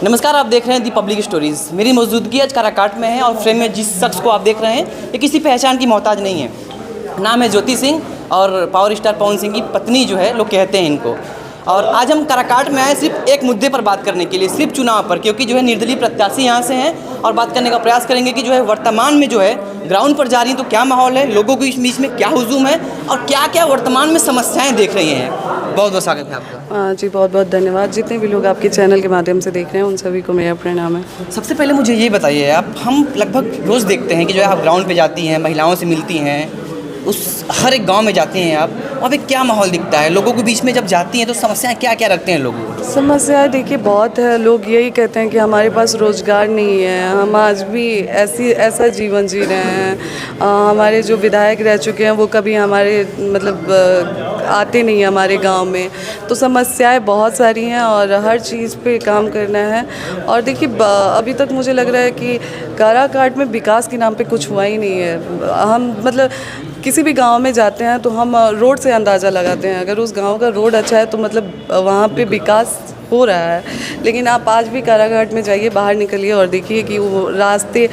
नमस्कार, आप देख रहे हैं दी पब्लिक स्टोरीज़। मेरी मौजूदगी आज काराकाट में है और फ्रेम में जिस शख्स को आप देख रहे हैं ये किसी पहचान की मोहताज नहीं है। नाम है ज्योति सिंह और पावर स्टार पवन सिंह की पत्नी जो है लोग कहते हैं इनको। और आज हम काराकाट में आए सिर्फ एक मुद्दे पर बात करने के लिए, सिर्फ चुनाव पर, क्योंकि जो है निर्दलीय प्रत्याशी यहाँ से हैं और बात करने का प्रयास करेंगे कि जो है वर्तमान में जो है ग्राउंड पर जा रही हैं तो क्या माहौल है, लोगों के बीच में क्या हुजूम है और क्या क्या वर्तमान में समस्याएं देख रही हैं। बहुत बहुत स्वागत है आपका। जी बहुत बहुत धन्यवाद। जितने भी लोग आपके चैनल के माध्यम से देख रहे हैं उन सभी को मेरा प्रणाम है। सबसे पहले मुझे ये बताइए, आप हम लगभग रोज़ देखते हैं कि जो है आप ग्राउंड पे जाती हैं, महिलाओं से मिलती हैं, उस हर एक गांव में जाती हैं आप, वहाँ पे क्या माहौल दिखता है? लोगों के बीच में जब जाती हैं तो समस्याएं क्या क्या रखते हैं लोग? समस्याएं देखिए बहुत है। लोग यही कहते हैं कि हमारे पास रोज़गार नहीं है, हम आज भी ऐसा जीवन जी रहे हैं। हमारे जो विधायक रह चुके हैं वो कभी हमारे आते नहीं हैं हमारे गांव में। तो समस्याएं बहुत सारी हैं और हर चीज़ पे काम करना है। और देखिए अभी तक मुझे लग रहा है कि काराकाट में विकास के नाम पे कुछ हुआ ही नहीं है। हम किसी भी गांव में जाते हैं तो हम रोड से अंदाज़ा लगाते हैं, अगर उस गांव का रोड अच्छा है तो वहाँ पे विकास हो रहा है। लेकिन आप आज भी काराकाट में जाइए, बाहर निकलिए और देखिए कि वो रास्ते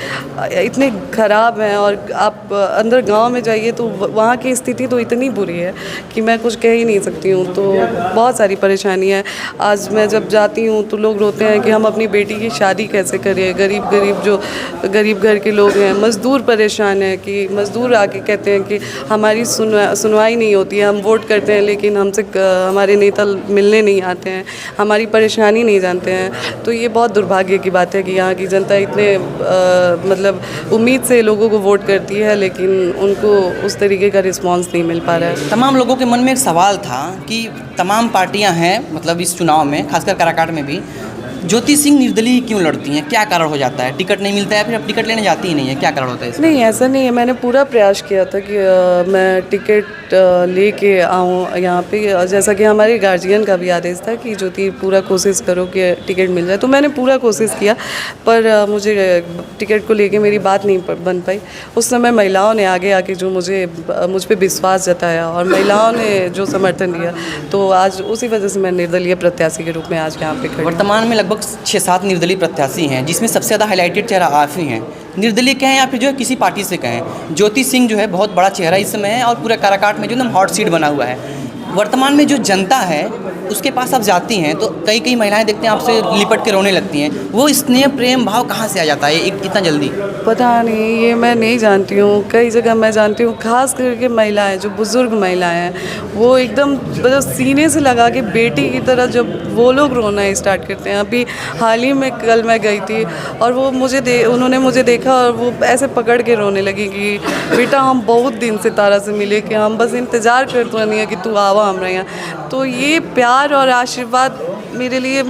इतने ख़राब हैं। और आप अंदर गांव में जाइए तो वहाँ की स्थिति तो इतनी बुरी है कि मैं कुछ कह ही नहीं सकती हूँ। तो बहुत सारी परेशानी है। आज मैं जब जाती हूँ तो लोग रोते हैं कि हम अपनी बेटी की शादी कैसे करें। गरीब घर के लोग हैं, मज़दूर परेशान हैं कि मज़दूर आके कहते हैं कि हमारी सुनवाई नहीं होती है। हम वोट करते हैं लेकिन हमसे हमारे नेता मिलने नहीं आते हैं, हमारी परेशानी नहीं जानते हैं। तो ये बहुत दुर्भाग्य की बात है कि यहाँ की जनता इतने उम्मीद से लोगों को वोट करती है लेकिन उनको उस तरीके का रिस्पांस नहीं मिल पा रहा है। तमाम लोगों के मन में एक सवाल था कि तमाम पार्टियां हैं इस चुनाव में, खासकर काराकाट में भी, ज्योति सिंह निर्दलीय क्यों लड़ती हैं? क्या कारण हो जाता है? टिकट नहीं मिलता है, फिर अब टिकट लेने जाती ही नहीं है, क्या कारण होता है इसमें? नहीं, ऐसा नहीं है। मैंने पूरा प्रयास किया था कि मैं टिकट लेके आऊँ यहाँ पे। जैसा कि हमारे गार्जियन का भी आदेश था कि ज्योति पूरा कोशिश करो कि टिकट मिल जाए, तो मैंने पूरा कोशिश किया। पर मुझे टिकट को लेके मेरी बात नहीं बन पाई। उस समय महिलाओं ने आगे आके जो मुझ पर विश्वास जताया और महिलाओं ने जो समर्थन दिया, तो आज उसी वजह से मैं निर्दलीय प्रत्याशी के रूप में आज यहाँ पे खड़ी। वर्तमान में लगभग 6-7 निर्दलीय प्रत्याशी हैं, जिसमें सबसे ज़्यादा हाईलाइटेड चेहरा आप ही हैं। निर्दलीय कहें या फिर जो है किसी पार्टी से कहें, ज्योति सिंह जो है बहुत बड़ा चेहरा इस समय है और पूरा काराकाट में जो एकदम हॉट सीट बना हुआ है। वर्तमान में जो जनता है उसके पास आप जाती हैं तो कई महिलाएं देखते हैं आपसे लिपट के रोने लगती हैं। वो स्नेह प्रेम भाव कहाँ से आ जाता है इतना जल्दी? पता नहीं, ये मैं नहीं जानती हूँ। कई जगह मैं जानती हूँ, खास करके महिलाएं, जो बुज़ुर्ग महिलाएं हैं, वो एकदम सीने से लगा के बेटी की तरह जब वो लोग रोना स्टार्ट करते हैं। अभी हाल ही में कल मैं गई थी और वो उन्होंने मुझे देखा और वो ऐसे पकड़ के रोने लगी कि बेटा हम बहुत दिन से तारा से मिले, कि हम बस इंतज़ार करते नहीं है कि तू आवा हमारे यहाँ। तो ये प्यार और आशीर्वाद मेरे लिए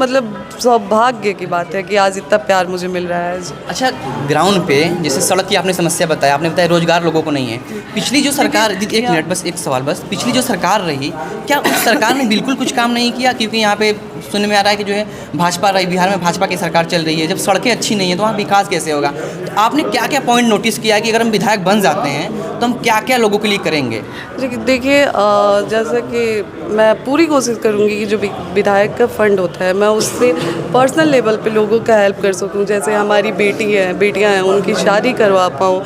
सौभाग्य की बात है कि आज इतना प्यार मुझे मिल रहा है। अच्छा, ग्राउंड पे जैसे सड़क की आपने समस्या बताया, आपने बताया रोजगार लोगों को नहीं है। पिछली जो सरकार, एक मिनट बस, एक सवाल बस, पिछली जो सरकार रही, क्या उस सरकार ने बिल्कुल कुछ काम नहीं किया? क्योंकि यहाँ पे सुनने में आ रहा है कि जो है भाजपा रही, बिहार में भाजपा की सरकार चल रही है। जब सड़कें अच्छी नहीं है तो वहाँ विकास कैसे होगा? तो आपने क्या क्या पॉइंट नोटिस किया कि अगर हम विधायक बन जाते हैं तो हम क्या क्या लोगों के लिए करेंगे? देखिए, जैसा कि मैं पूरी कोशिश करूँगी कि जो विधायक का फंड होता है मैं उससे पर्सनल लेवल पे लोगों का हेल्प कर सकूँ। जैसे हमारी बेटियां हैं उनकी शादी करवा पाऊँ,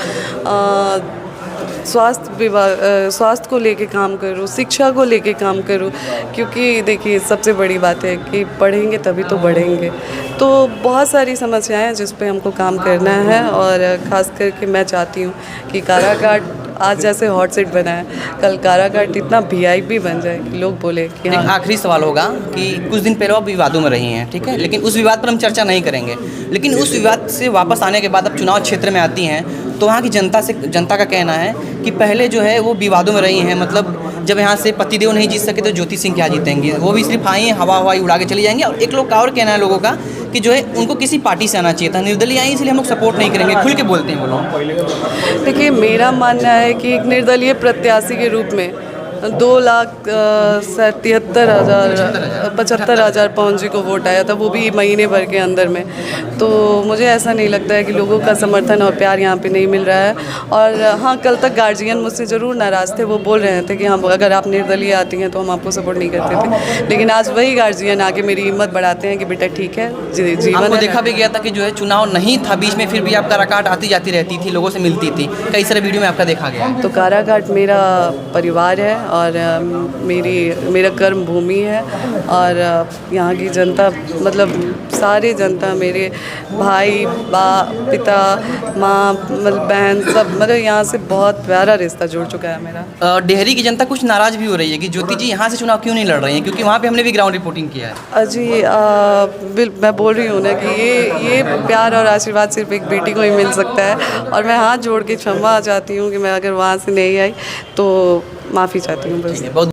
स्वास्थ्य को लेके काम करूँ, शिक्षा को लेके काम करूँ। क्योंकि देखिए सबसे बड़ी बात है कि पढ़ेंगे तभी तो बढ़ेंगे। तो बहुत सारी समस्याएं हैं जिस पे हमको काम करना है और ख़ास करके मैं चाहती हूँ कि काराकाट आज जैसे हॉट सीट बना है, कल काराकाट इतना VIP बन जाए कि लोग बोले कि हाँ। आखिरी सवाल होगा कि कुछ दिन पहले आप विवादों में रही हैं, ठीक है, लेकिन उस विवाद पर हम चर्चा नहीं करेंगे। लेकिन उस विवाद से वापस आने के बाद अब चुनाव क्षेत्र में आती हैं तो वहाँ की जनता का कहना है कि पहले जो है वो विवादों में रही हैं। जब यहाँ से पतिदेव नहीं जीत सके तो ज्योति सिंह क्या जीतेंगी? वो भी सिर्फ आई हवाई उड़ा के चली जाएंगी। और एक लोग का और कहना है लोगों का कि जो है उनको किसी पार्टी से आना चाहिए था, निर्दलीय आई इसलिए हम लोग सपोर्ट नहीं करेंगे। खुल के बोलते हैं वो लोग। देखिए, मेरा मानना है कि एक निर्दलीय प्रत्याशी के रूप में 2,73,000 पवन जी को वोट आया था, वो भी महीने भर के अंदर में। तो मुझे ऐसा नहीं लगता है कि लोगों का समर्थन और प्यार यहाँ पे नहीं मिल रहा है। और हाँ, कल तक गार्जियन मुझसे ज़रूर नाराज़ थे, वो बोल रहे थे कि हम अगर आप निर्दलीय आती हैं तो हम आपको सपोर्ट नहीं करते थे, लेकिन आज वही गार्जियन आके मेरी हिम्मत बढ़ाते हैं कि बेटा ठीक है, जीवन आपको है। देखा भी गया था कि जो है चुनाव नहीं था बीच में, फिर भी आप काराकाट आती जाती रहती थी, लोगों से मिलती थी, कई सारे वीडियो में आपका देखा गया। तो काराकाट मेरा परिवार है और मेरा कर्म भूमि है। और यहाँ की जनता, मतलब सारी जनता, मेरे भाई, पिता, माँ, मतलब बहन, सब, मतलब यहाँ से बहुत प्यारा रिश्ता जुड़ चुका है मेरा। डेहरी की जनता कुछ नाराज़ भी हो रही है कि ज्योति जी यहाँ से चुनाव क्यों नहीं लड़ रही हैं, क्योंकि वहाँ पे हमने भी ग्राउंड रिपोर्टिंग किया है। जी, मैं बोल रही हूँ ना कि ये प्यार और आशीर्वाद सिर्फ एक बेटी को ही मिल सकता है। और मैं हाथ जोड़ के क्षमा चाहती हूँ कि मैं अगर वहाँ से नहीं आई तो माफ़ी चाहती हूँ बस। बहुत